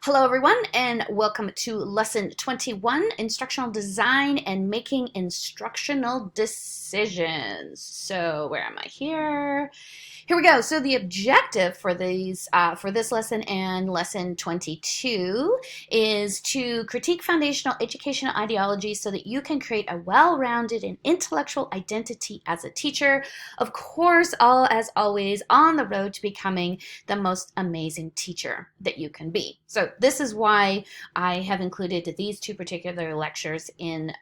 Hello everyone and welcome to lesson 21, instructional design and making instructional decisions. So where am I here? Here we go. So the objective for this lesson and lesson 22 is to critique foundational educational ideologies so that you can create a well-rounded and intellectual identity as a teacher. Of course, all as always on the road to becoming the most amazing teacher that you can be. So this is why I have included these two particular lectures in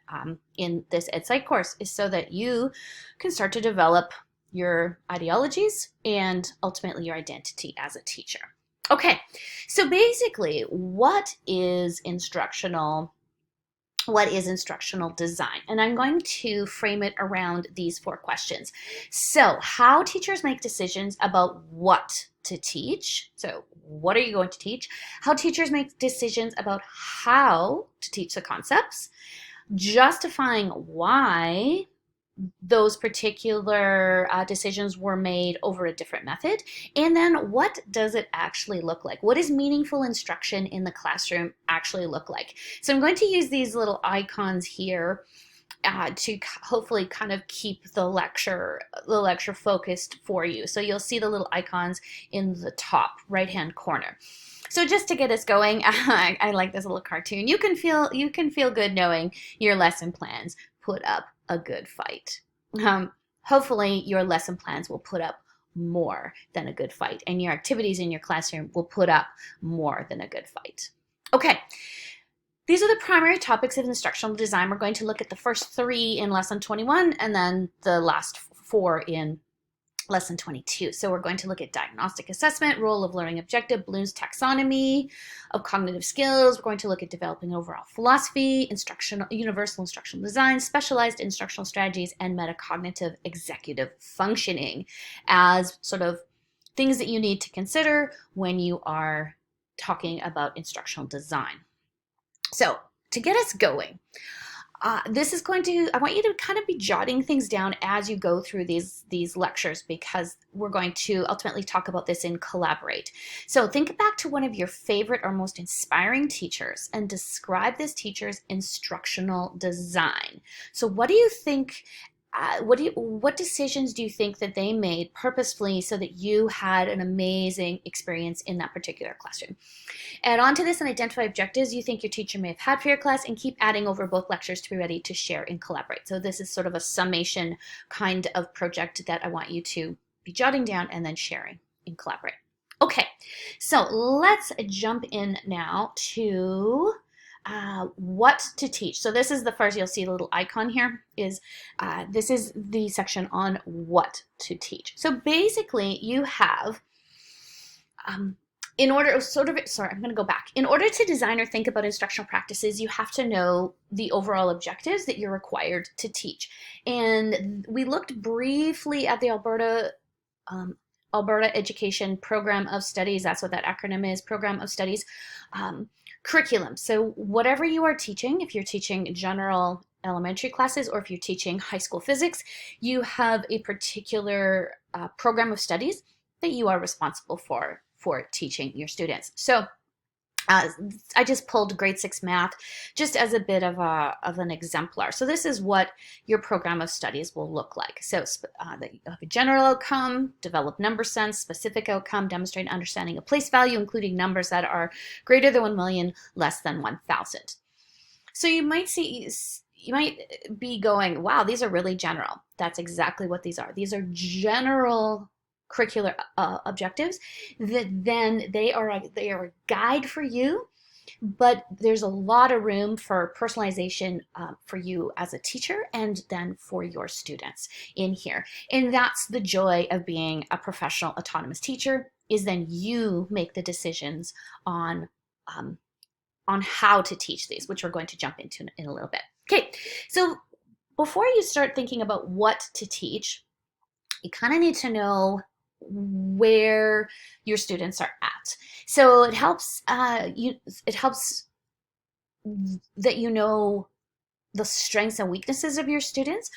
this EdSci course, is so that you can start to develop your ideologies and ultimately your identity as a teacher. Okay, so basically, what is instructional design? And I'm going to frame it around these 4 questions. So, how teachers make decisions about what to teach. So, what are you going to teach? How teachers make decisions about how to teach the concepts. Justifying why those particular decisions were made over a different method. And then what does it actually look like? What does meaningful instruction in the classroom actually look like? So I'm going to use these little icons here to hopefully kind of keep the lecture focused for you. So you'll see the little icons in the top right-hand corner. So just to get us going, I like this little cartoon. You can feel good knowing your lesson plans put up a good fight. Hopefully your lesson plans will put up more than a good fight, and your activities in your classroom will put up more than a good fight. Okay, these are the primary topics of instructional design. We're going to look at the first 3 in lesson 21 and then the last 4 in lesson 22. So we're going to look at diagnostic assessment, role of learning objective, Bloom's taxonomy of cognitive skills. We're going to look at developing overall philosophy, universal instructional design, specialized instructional strategies, and metacognitive executive functioning as sort of things that you need to consider when you are talking about instructional design. So to get us going, I want you to kind of be jotting things down as you go through these lectures, because we're going to ultimately talk about this in Collaborate. So think back to one of your favorite or most inspiring teachers and describe this teacher's instructional design. So what do you think, what decisions do you think that they made purposefully so that you had an amazing experience in that particular classroom? Add on to this and identify objectives you think your teacher may have had for your class, and keep adding over both lectures to be ready to share and collaborate. So this is sort of a summation kind of project that I want you to be jotting down and then sharing in Collaborate. Okay, so let's jump in now to what to teach. So this is the first, you'll see the little icon here, is this is the section on what to teach. So basically you have, I'm going to go back. In order to design or think about instructional practices, you have to know the overall objectives that you're required to teach. And we looked briefly at the Alberta Education Program of Studies. That's what that acronym is, Program of Studies. Curriculum. So whatever you are teaching, if you're teaching general elementary classes or if you're teaching high school physics, you have a particular program of studies that you are responsible for teaching your students. So I just pulled grade 6 math just as a bit of an exemplar. So this is what your program of studies will look like. So that you have a general outcome, develop number sense, specific outcome, demonstrate understanding of place value, including numbers that are greater than 1 million, less than 1,000. So you might be going, wow, these are really general. That's exactly what these are. These are general curricular objectives that then they are a guide for you, but there's a lot of room for personalization for you as a teacher and then for your students in here. And that's the joy of being a professional autonomous teacher, is then you make the decisions on how to teach these, which we're going to jump into in a little bit. Okay, so before you start thinking about what to teach, you kind of need to know where your students are at. So it helps that you know the strengths and weaknesses of your students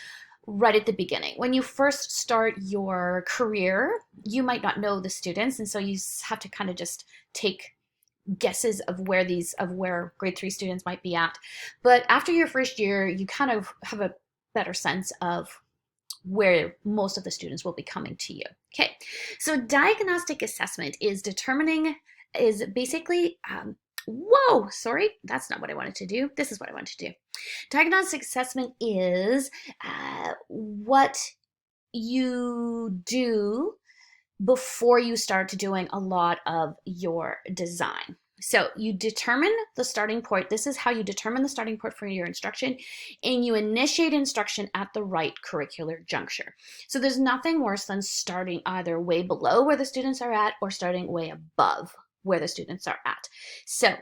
right at the beginning. When you first start your career, you might not know the students, and so you have to kind of just take guesses of where grade 3 students might be at. But after your first year, you kind of have a better sense of where most of the students will be coming to you. Okay, so diagnostic assessment is basically, whoa, sorry, that's not what I wanted to do. This is what I wanted to do. Diagnostic assessment is what you do before you start doing a lot of your design. So you determine the starting point. This is how you determine the starting point for your instruction, and you initiate instruction at the right curricular juncture. So there's nothing worse than starting either way below where the students are at or starting way above where the students are at. So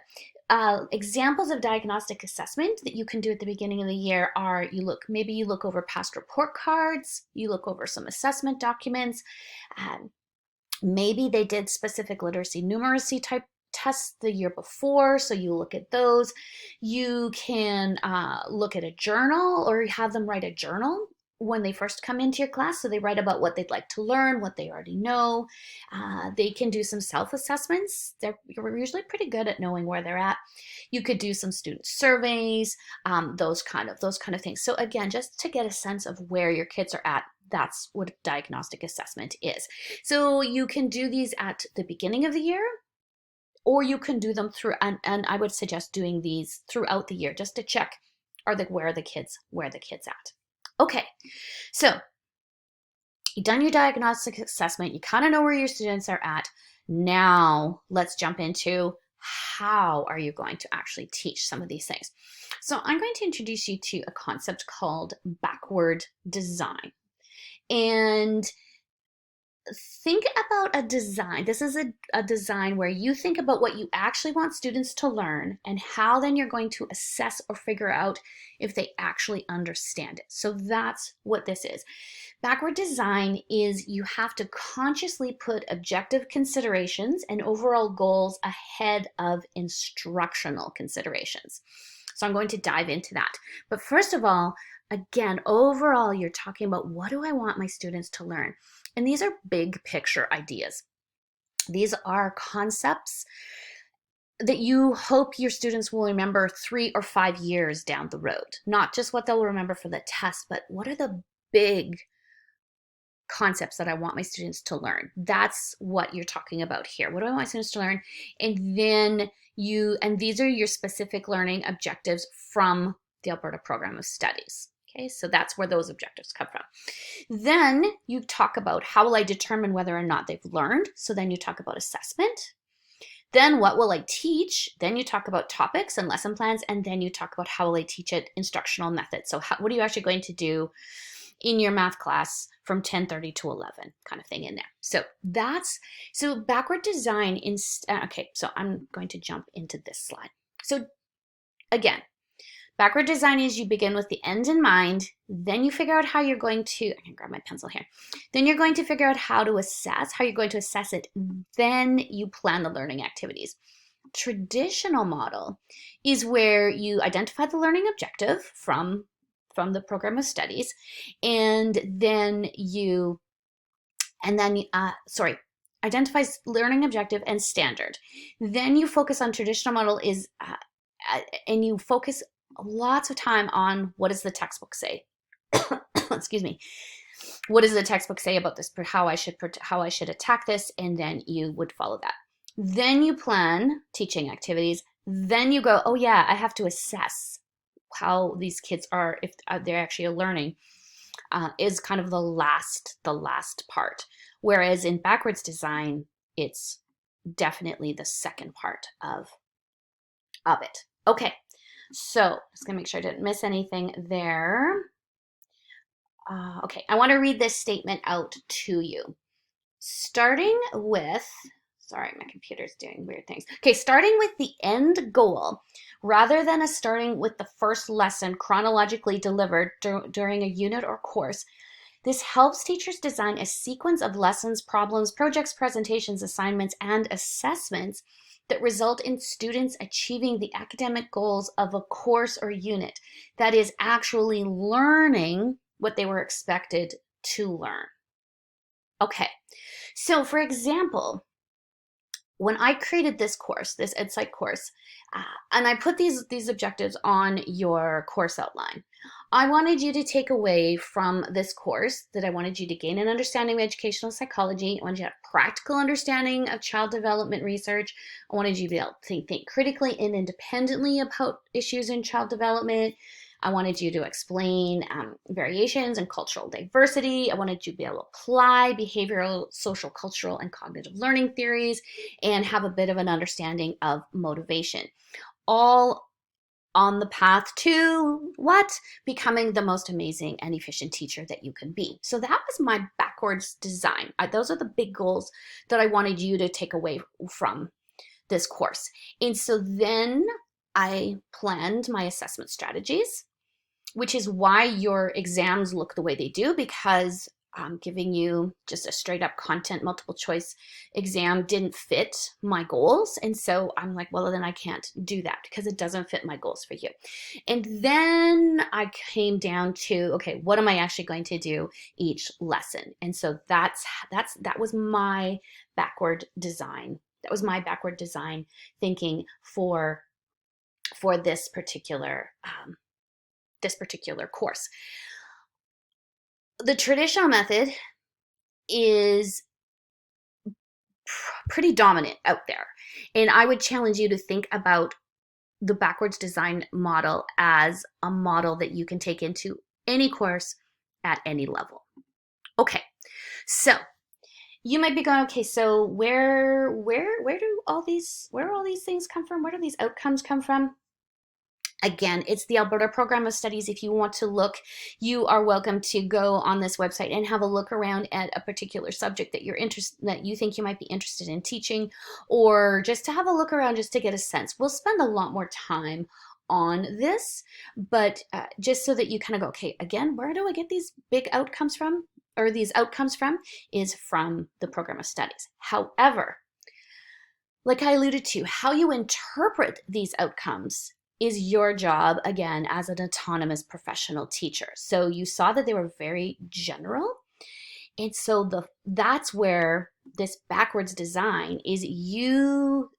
examples of diagnostic assessment that you can do at the beginning of the year are maybe you look over past report cards, you look over some assessment documents, maybe they did specific literacy numeracy type tests the year before, so you look at those. You can look at a journal, or have them write a journal when they first come into your class, so they write about what they'd like to learn, what they already know. They can do some self-assessments. You're usually pretty good at knowing where they're at. You could do some student surveys, those kind of things. So again, just to get a sense of where your kids are at, that's what diagnostic assessment is. So you can do these at the beginning of the year, or you can do them through, and I would suggest doing these throughout the year just to check where the kids at. Okay, so you've done your diagnostic assessment, you kind of know where your students are at. Now let's jump into how are you going to actually teach some of these things. So I'm going to introduce you to a concept called backward design. And think about a design. This is a design where you think about what you actually want students to learn and how then you're going to assess or figure out if they actually understand it. So that's what this is. Backward design is you have to consciously put objective considerations and overall goals ahead of instructional considerations. So I'm going to dive into that. But first of all, again, overall, you're talking about what do I want my students to learn? And these are big picture ideas. These are concepts that you hope your students will remember 3 or 5 years down the road. Not just what they'll remember for the test, but what are the big concepts that I want my students to learn? That's what you're talking about here. What do I want my students to learn? And then these are your specific learning objectives from the Alberta Program of Studies. Okay, so that's where those objectives come from. Then you talk about how will I determine whether or not they've learned. So then you talk about assessment. Then what will I teach? Then you talk about topics and lesson plans. And then you talk about how will I teach it, instructional methods. So what are you actually going to do in your math class from 10:30 to 11 kind of thing in there. So backward design, okay, so I'm going to jump into this slide. So again, backward design is you begin with the end in mind, then you figure out how you're going to, I can grab my pencil here, then you're going to figure out how you're going to assess it, then you plan the learning activities. Traditional model is where you identify the learning objective from the program of studies, identifies learning objective and standard. Then you focus on traditional model and you focus lots of time on what does the textbook say. Excuse me. What does the textbook say about this? How I should attack this, and then you would follow that. Then you plan teaching activities. Then you go, oh yeah, I have to assess how these kids are, if they're actually learning, is kind of the last part. Whereas in backwards design, it's definitely the second part of it. Okay, so just gonna make sure I didn't miss anything there. Okay, I want to read this statement out to you. Starting with, sorry, my computer's doing weird things. Okay, starting with the end goal, rather than starting with the first lesson chronologically delivered during a unit or course, this helps teachers design a sequence of lessons, problems, projects, presentations, assignments, and assessments that result in students achieving the academic goals of a course or unit, that is, actually learning what they were expected to learn. Okay, so for example, when I created this course, this EdSci course, and I put these objectives on your course outline, I wanted you to take away from this course that I wanted you to gain an understanding of educational psychology. I wanted you to have practical understanding of child development research. I wanted you to be able to think critically and independently about issues in child development. I wanted you to explain variations and cultural diversity. I wanted you to be able to apply behavioral, social, cultural, and cognitive learning theories and have a bit of an understanding of motivation. All on the path to what? Becoming the most amazing and efficient teacher that you can be. So that was my backwards design. Those are the big goals that I wanted you to take away from this course. And so then I planned my assessment strategies, which is why your exams look the way they do, because giving you just a straight up content multiple choice exam didn't fit my goals. And so I'm like, well, then I can't do that because it doesn't fit my goals for you. And then I came down to, okay, what am I actually going to do each lesson? And so that was my backward design. That was my backward design thinking for this particular course. The traditional method is pretty dominant out there. And I would challenge you to think about the backwards design model as a model that you can take into any course at any level. Okay, so you might be going, okay, so where do all these things come from? Where do these outcomes come from? Again, it's the Alberta Program of Studies. If you want to look, you are welcome to go on this website and have a look around at a particular subject that you think you might be interested in teaching, or just to have a look around just to get a sense. We'll spend a lot more time on this, but just so that you kind of go, okay, again, where do I get these big outcomes from, or these outcomes from, is from the Program of Studies. However, like I alluded to, how you interpret these outcomes is your job, again, as an autonomous professional teacher. So you saw that they were very general. And so that's where this backwards design is. You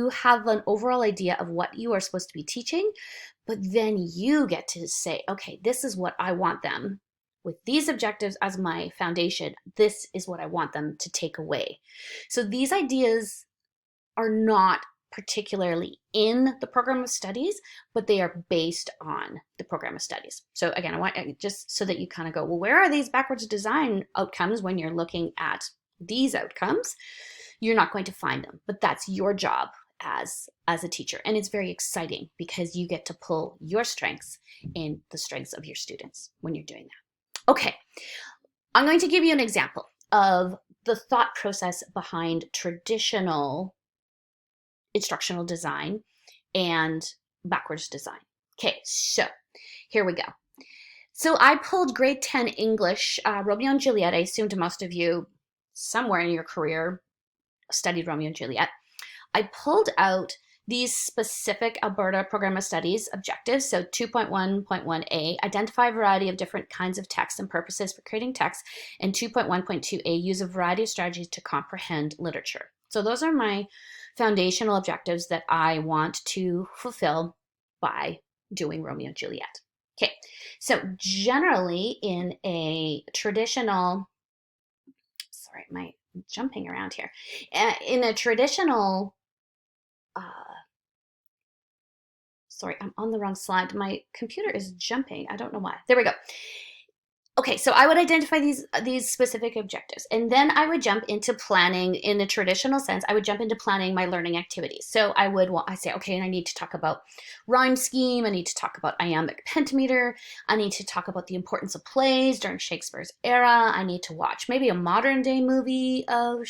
have an overall idea of what you are supposed to be teaching, but then you get to say, okay, this is what I want them, with these objectives as my foundation, this is what I want them to take away. So these ideas are not particularly in the Program of Studies, but they are based on the Program of Studies. So again, I want just so that you kind of go, well, where are these backwards design outcomes when you're looking at these outcomes? You're not going to find them, but that's your job as a teacher. And it's very exciting because you get to pull your strengths and the strengths of your students when you're doing that. Okay, I'm going to give you an example of the thought process behind traditional instructional design and backwards design. Okay, so here we go. So I pulled grade 10 English, Romeo and Juliet. I assume to most of you somewhere in your career studied Romeo and Juliet. I pulled out these specific Alberta Program of Studies objectives. So 2.1.1a, identify a variety of different kinds of text and purposes for creating text, and 2.1.2a, use a variety of strategies to comprehend literature. So those are my foundational objectives that I want to fulfill by doing Romeo and Juliet. Okay, so generally in a traditional, sorry, am I jumping around here? In a traditional, sorry, I'm on the wrong slide. My computer is jumping. I don't know why. There we go. Okay, so I would identify these specific objectives, and then I would jump into planning. In a traditional sense, I would jump into planning my learning activities. So I say, okay, I need to talk about rhyme scheme. I need to talk about iambic pentameter. I need to talk about the importance of plays during Shakespeare's era. I need to watch maybe a modern day movie of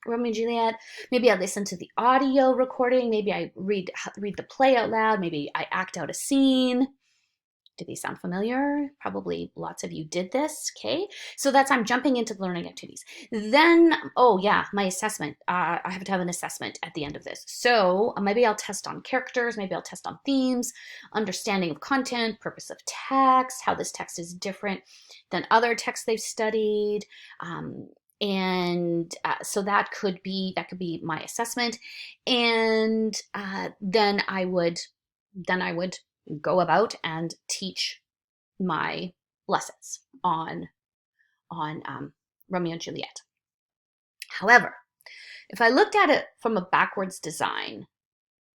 Romeo and Juliet. Maybe I listen to the audio recording. Maybe I read the play out loud. Maybe I act out a scene. Do these sound familiar? Probably lots of you did this, okay? So I'm jumping into learning activities. Then, oh yeah, my assessment. I have to have an assessment at the end of this. So maybe I'll test on characters, maybe I'll test on themes, understanding of content, purpose of text, how this text is different than other texts they've studied, And so that could be my assessment. And then I would go about and teach my lessons on Romeo and Juliet. However, if I looked at it from a backwards design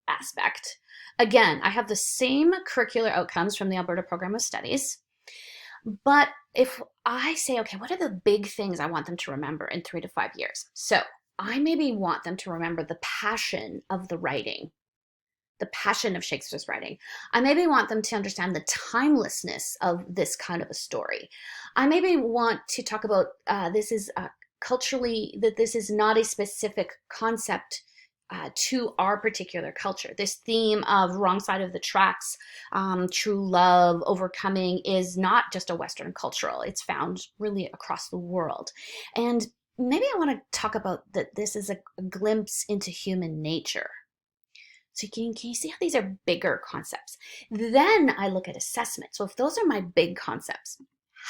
aspect, again, I have the same curricular outcomes from the Alberta Program of Studies. But if I say, okay, what are the big things I want them to remember in 3 to 5 years? So I maybe want them to remember the passion of the writing, the passion of Shakespeare's writing. I maybe want them to understand the timelessness of this kind of a story. I maybe want to talk about this is culturally, that this is not a specific concept to our particular culture. This theme of wrong side of the tracks, true love, overcoming is not just a Western cultural. It's found really across the world. And maybe I want to talk about that this is a glimpse into human nature. So can you see how these are bigger concepts? Then I look at assessment. So if those are my big concepts,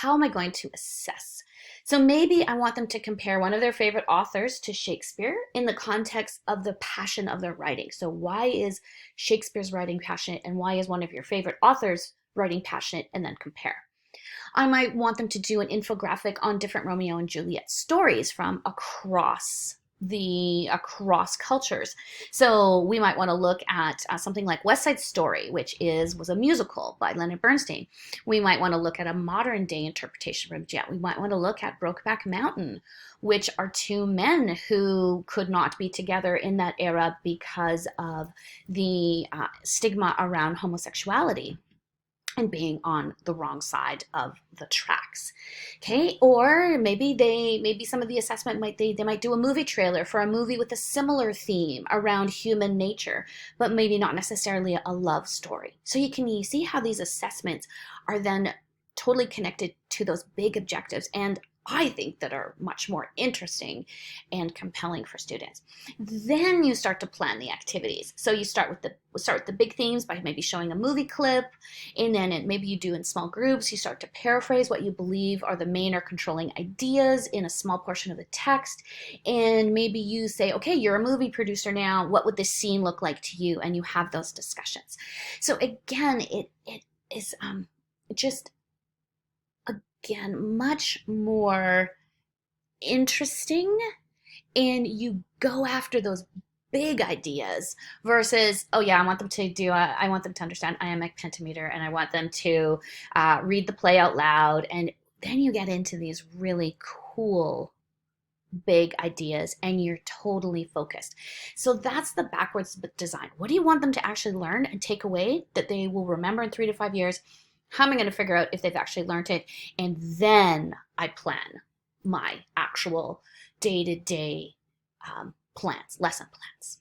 how am I going to assess? So maybe I want them to compare one of their favorite authors to Shakespeare in the context of the passion of their writing. So why is Shakespeare's writing passionate, and why is one of your favorite authors writing passionate, and then compare. I might want them to do an infographic on different Romeo and Juliet stories from across cultures. So we might want to look at something like West Side Story, which was a musical by Leonard Bernstein. We might want to look at a modern day interpretation of Juliet. We might want to look at Brokeback Mountain, which are two men who could not be together in that era because of the stigma around homosexuality and being on the wrong side of the tracks. Okay, or maybe some of the assessment they might do a movie trailer for a movie with a similar theme around human nature, but maybe not necessarily a love story. So you see how these assessments are then totally connected to those big objectives, and I think that are much more interesting and compelling for students. Then you start to plan the activities. So you start with the big themes by maybe showing a movie clip, and then maybe you do in small groups. You start to paraphrase what you believe are the main or controlling ideas in a small portion of the text, and maybe you say, okay, you're a movie producer now. What would this scene look like to you? And you have those discussions. So again, it is just again much more interesting, and you go after those big ideas versus, oh yeah, I want them to understand iambic pentameter, and I want them to read the play out loud. And then you get into these really cool big ideas and you're totally focused. So that's the backwards design. What do you want them to actually learn and take away that they will remember in 3 to 5 years? How am I going to figure out if they've actually learned it? And then I plan my actual day-to-day lesson plans.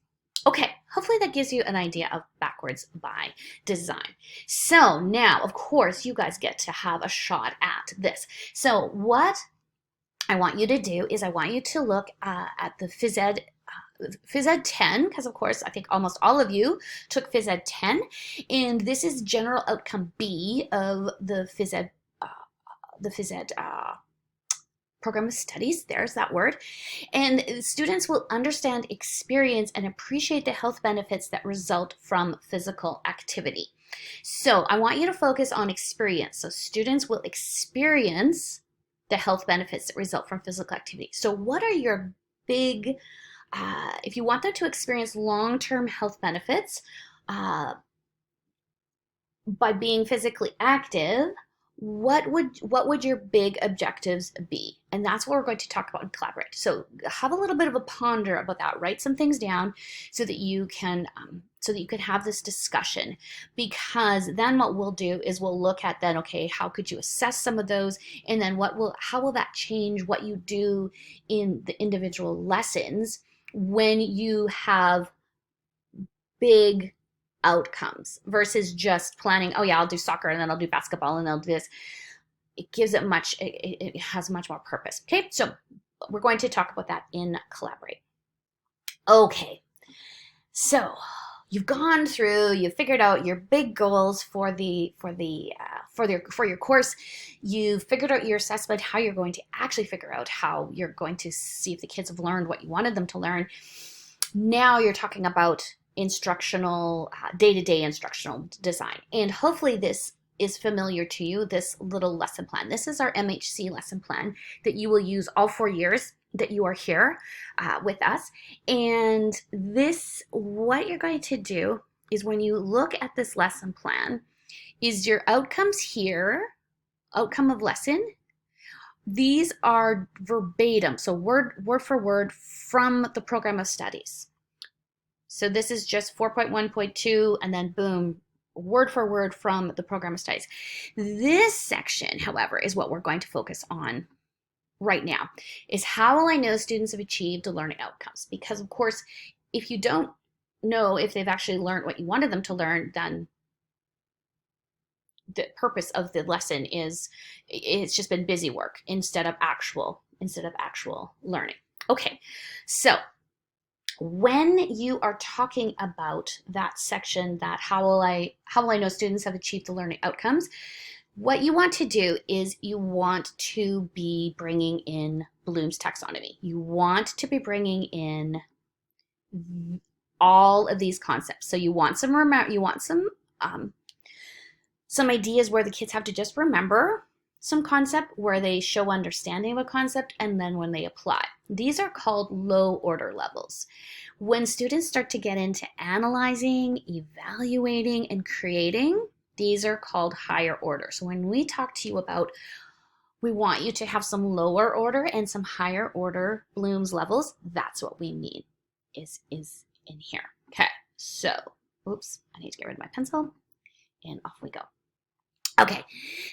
Okay, hopefully that gives you an idea of backwards by design. So now, of course, you guys get to have a shot at this. So what I want you to do is I want you to look at the Phys Ed 10, because of course I think almost all of you took Phys Ed 10, and this is general outcome B of the Phys Ed program of studies. There's that word. And students will understand, experience, and appreciate the health benefits that result from physical activity. So I want you to focus on experience. So students will experience the health benefits that result from physical activity. So what are your big if you want them to experience long-term health benefits by being physically active, what would your big objectives be? And that's what we're going to talk about and collaborate. So have a little bit of a ponder about that. Write some things down so that you can have this discussion, because then what we'll do is we'll look at then, okay, how could you assess some of those, and then how will that change what you do in the individual lessons when you have big outcomes versus just planning, oh yeah, I'll do soccer and then I'll do basketball and I'll do this. It has much more purpose. Okay, so we're going to talk about that in Collaborate. Okay, so you've gone through, you've figured out your big goals for the for your course, you've figured out your assessment, how you're going to actually figure out how you're going to see if the kids have learned what you wanted them to learn. Now you're talking about instructional, day-to-day instructional design. And hopefully this is familiar to you, this little lesson plan. This is our MHC lesson plan that you will use all 4 years that you are here with us. And this, what you're going to do is when you look at this lesson plan, is your outcomes here, outcome of lesson. These are verbatim, so word for word from the program of studies. So this is just 4.1.2 and then boom, word for word from the program of studies. This section, however, is what we're going to focus on right now, is how will I know students have achieved the learning outcomes? Because of course, if you don't know if they've actually learned what you wanted them to learn, then the purpose of the lesson is it's just been busy work instead of actual learning. Okay, so when you are talking about that section, that how will I know students have achieved the learning outcomes, what you want to do is you want to be bringing in Bloom's taxonomy. You want to be bringing in all of these concepts. So you want some ideas where the kids have to just remember some concept, where they show understanding of a concept, and then when they apply. These are called low order levels. When students start to get into analyzing, evaluating, and creating, these are called higher order. So when we talk to you about, we want you to have some lower order and some higher order Bloom's levels, that's what we mean is in here. Okay, so, oops, I need to get rid of my pencil, and off we go. Okay,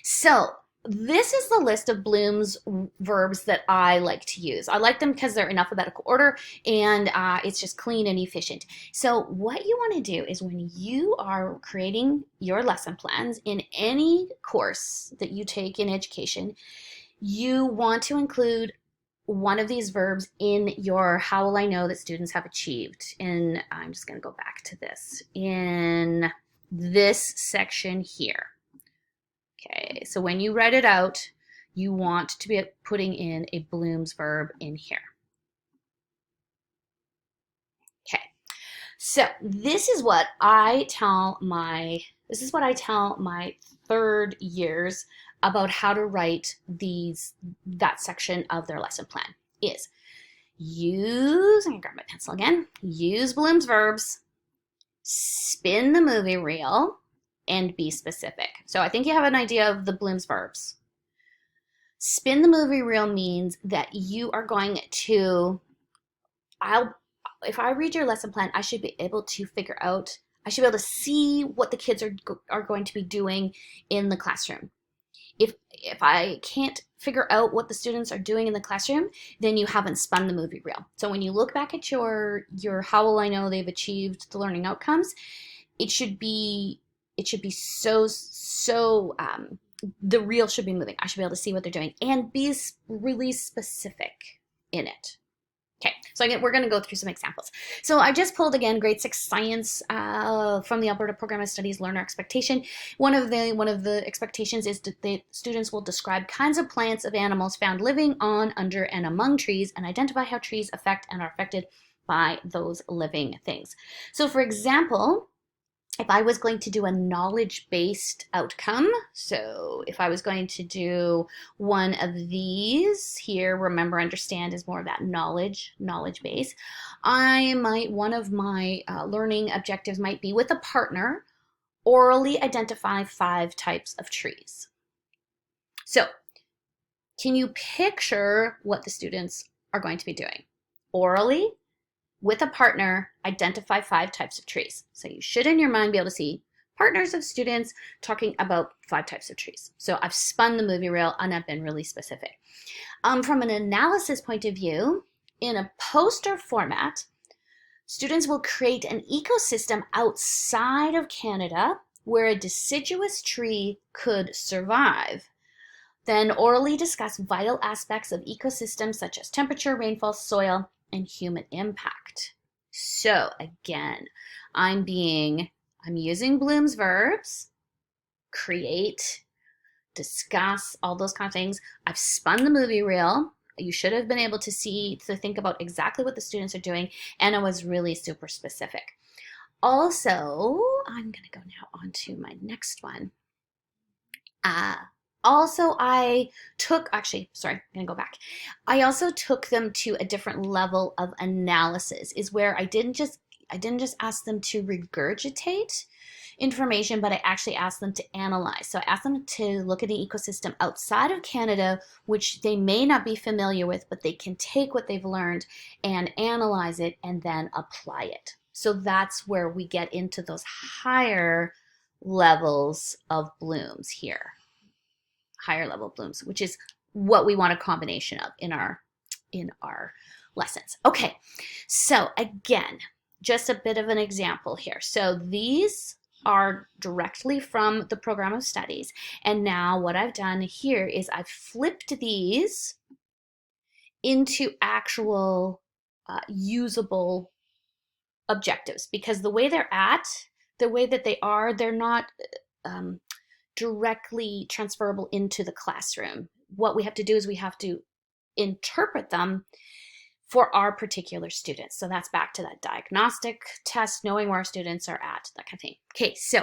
so this is the list of Bloom's verbs that I like to use. I like them because they're in alphabetical order and it's just clean and efficient. So what you want to do is when you are creating your lesson plans in any course that you take in education, you want to include one of these verbs in your how will I know that students have achieved. And I'm just going to go back to this in this section here. Okay, so when you write it out, you want to be putting in a Bloom's verb in here. Okay, so this is what I tell my third years about how to write that section of their lesson plan is use, I'm gonna grab my pencil again, use Bloom's verbs, spin the movie reel, and be specific. So I think you have an idea of the Bloom's verbs. Spin the movie reel means that you are going to, if I read your lesson plan, I should be able to figure out, I should be able to see what the kids are going to be doing in the classroom. If I can't figure out what the students are doing in the classroom, then you haven't spun the movie reel. So when you look back at your how will I know they've achieved the learning outcomes, it should be so the reel should be moving. I should be able to see what they're doing and be really specific in it. Okay, so we're going to go through some examples. So I just pulled again grade 6 science from the Alberta Program of Studies learner expectation. One of the expectations is that the students will describe kinds of plants of animals found living on, under, and among trees, and identify how trees affect and are affected by those living things. So for example, if I was going to do a knowledge-based outcome, so if I was going to do one of these here, remember, understand is more of that knowledge base, one of my learning objectives might be with a partner, orally identify 5 types of trees. So can you picture what the students are going to be doing? Orally, with a partner, identify 5 types of trees. So you should in your mind be able to see partners of students talking about 5 types of trees. So I've spun the movie reel and I've been really specific. From an analysis point of view, in a poster format, students will create an ecosystem outside of Canada where a deciduous tree could survive. Then orally discuss vital aspects of ecosystems such as temperature, rainfall, soil, and human impact. So again, I'm using Bloom's verbs, create discuss, all those kind of things. I've spun the movie reel. You should have been able to think about exactly what the students are doing, and I was really super specific. Also, I'm going to go now on to my next one. Also, I'm going to go back. I also took them to a different level of analysis, is where I didn't just ask them to regurgitate information, but I actually asked them to analyze. So I asked them to look at an ecosystem outside of Canada, which they may not be familiar with, but they can take what they've learned and analyze it and then apply it. So that's where we get into those higher levels of blooms here. Higher level blooms, which is what we want a combination of in our lessons. Okay, so again, just a bit of an example here. So these are directly from the program of studies. And now what I've done here is I've flipped these into actual usable objectives, because the way that they are, they're not directly transferable into the classroom. What we have to do is we have to interpret them for our particular students. So that's back to that diagnostic test, knowing where our students are at, that kind of thing. Okay, so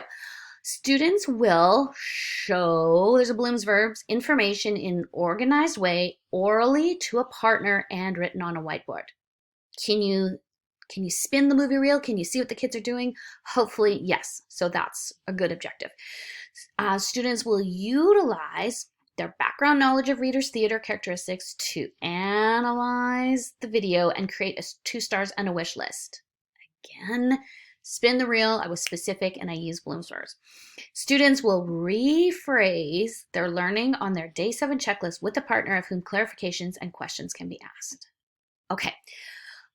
students will show, there's a Bloom's verbs, information in an organized way, orally to a partner and written on a whiteboard. Can you spin the movie reel? Can you see what the kids are doing? Hopefully, yes. So that's a good objective. Students will utilize their background knowledge of readers' theater characteristics to analyze the video and create 2 stars and a wish list. Again, spin the reel. I was specific and I used Bloom's verbs. Students will rephrase their learning on their day 7 checklist with a partner of whom clarifications and questions can be asked. Okay.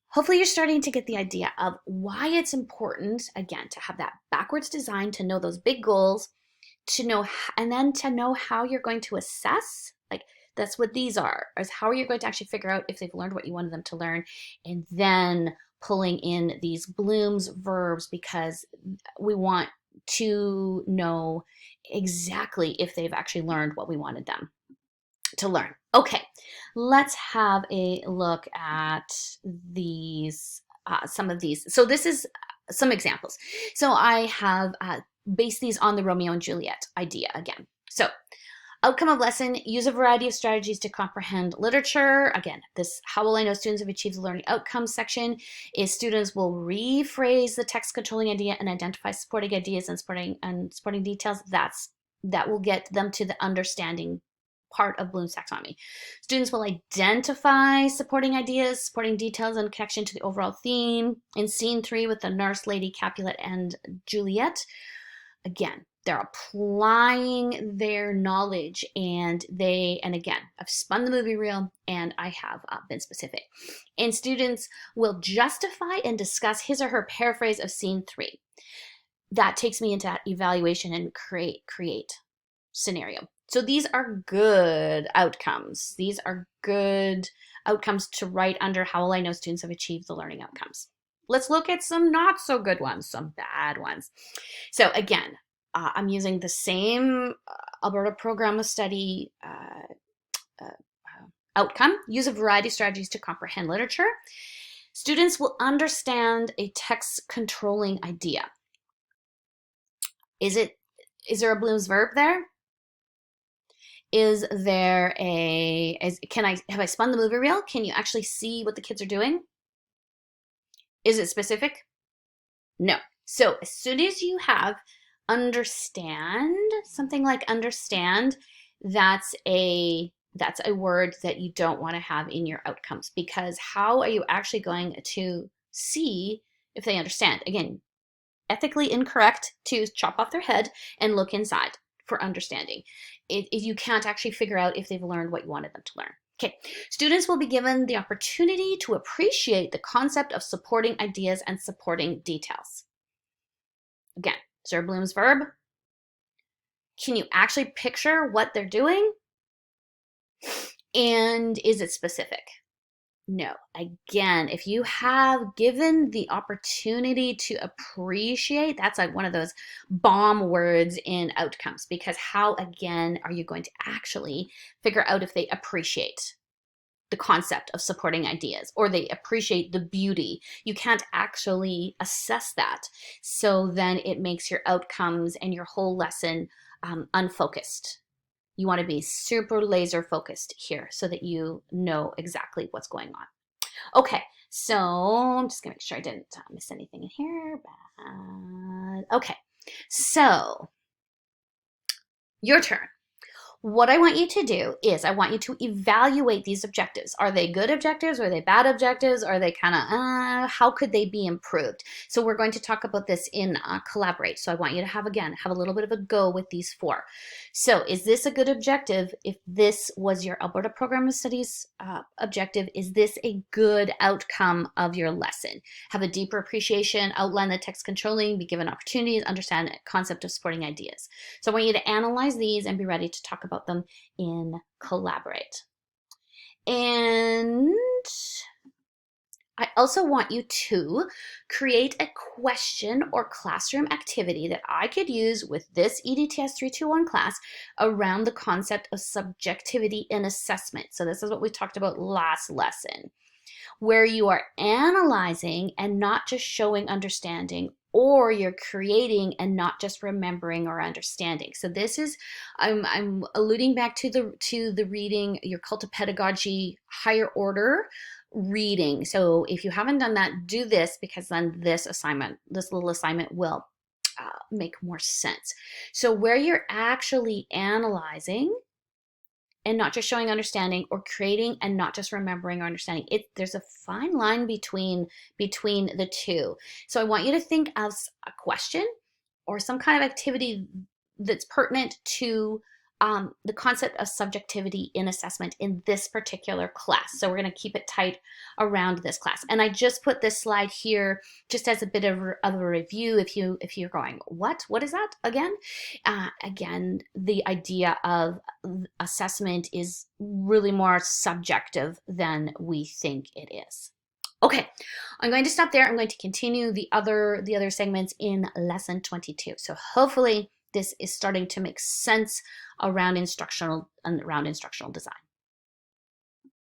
Hopefully you're starting to get the idea of why it's important, again, to have that backwards design, to know those big goals, to know, and then to know how you're going to assess. Like, that's what these are, is how are you going to actually figure out if they've learned what you wanted them to learn, and then pulling in these Bloom's verbs, because we want to know exactly if they've actually learned what we wanted them to learn. Okay, let's have a look at these, some of these. So this is some examples. So I have based these on the Romeo and Juliet idea again. So outcome of lesson, use a variety of strategies to comprehend literature. Again, this how will I know students have achieved the learning outcomes section is students will rephrase the text controlling idea and identify supporting ideas and supporting details. That will get them to the understanding part of Bloom's taxonomy. Students will identify supporting ideas, supporting details, and connection to the overall theme. In scene 3 with the nurse lady, Capulet, and Juliet, again, they're applying their knowledge, and again, I've spun the movie reel and I have been specific. And students will justify and discuss his or her paraphrase of scene 3. That takes me into that evaluation and create scenario. So these are good outcomes. These are good outcomes to write under how will I know students have achieved the learning outcomes. Let's look at some not so good ones, some bad ones. So again, I'm using the same Alberta Program of Study outcome. Use a variety of strategies to comprehend literature. Students will understand a text controlling idea. Is there a Bloom's verb there? Have I spun the movie reel? Can you actually see what the kids are doing? Is it specific? No. So as soon as you have understand, something like understand, that's a word that you don't want to have in your outcomes, because how are you actually going to see if they understand? Again, ethically incorrect to chop off their head and look inside for understanding. If you can't actually figure out if they've learned what you wanted them to learn. Okay, students will be given the opportunity to appreciate the concept of supporting ideas and supporting details. Again, is there a Bloom's verb? Can you actually picture what they're doing? And is it specific? No. Again, if you have given the opportunity to appreciate, that's like one of those bomb words in outcomes, because how, again, are you going to actually figure out if they appreciate the concept of supporting ideas or they appreciate the beauty? You can't actually assess that. So then it makes your outcomes and your whole lesson unfocused. You want to be super laser focused here so that you know exactly what's going on. Okay, so I'm just gonna make sure I didn't miss anything in here. Okay, so your turn. What I want you to do is I want you to evaluate these objectives. Are they good objectives? Are they bad objectives? Are they kind of, how could they be improved? So we're going to talk about this in Collaborate. So I want you to have a little bit of a go with these four. So is this a good objective? If this was your Alberta Program of Studies objective, is this a good outcome of your lesson? Have a deeper appreciation, outline the text controlling, be given opportunities, understand the concept of supporting ideas. So I want you to analyze these and be ready to talk about them in Collaborate. And I also want you to create a question or classroom activity that I could use with this EDTS 321 class around the concept of subjectivity in assessment. So this is what we talked about last lesson, where you are analyzing and not just showing understanding, or you're creating and not just remembering or understanding. So this is, I'm alluding back to the reading, your Cult of Pedagogy higher order reading. So if you haven't done that, do this, because then this little assignment will make more sense. So where you're actually analyzing and not just showing understanding, or creating and not just remembering or understanding. There's a fine line between the two. So I want you to think of a question or some kind of activity that's pertinent to the concept of subjectivity in assessment in this particular class. So we're going to keep it tight around this class. And I just put this slide here just as a bit of a review. If you're going, what is that again? Again, the idea of assessment is really more subjective than we think it is. Okay, I'm going to stop there. I'm going to continue the other segments in lesson 22. So hopefully this is starting to make sense around instructional design.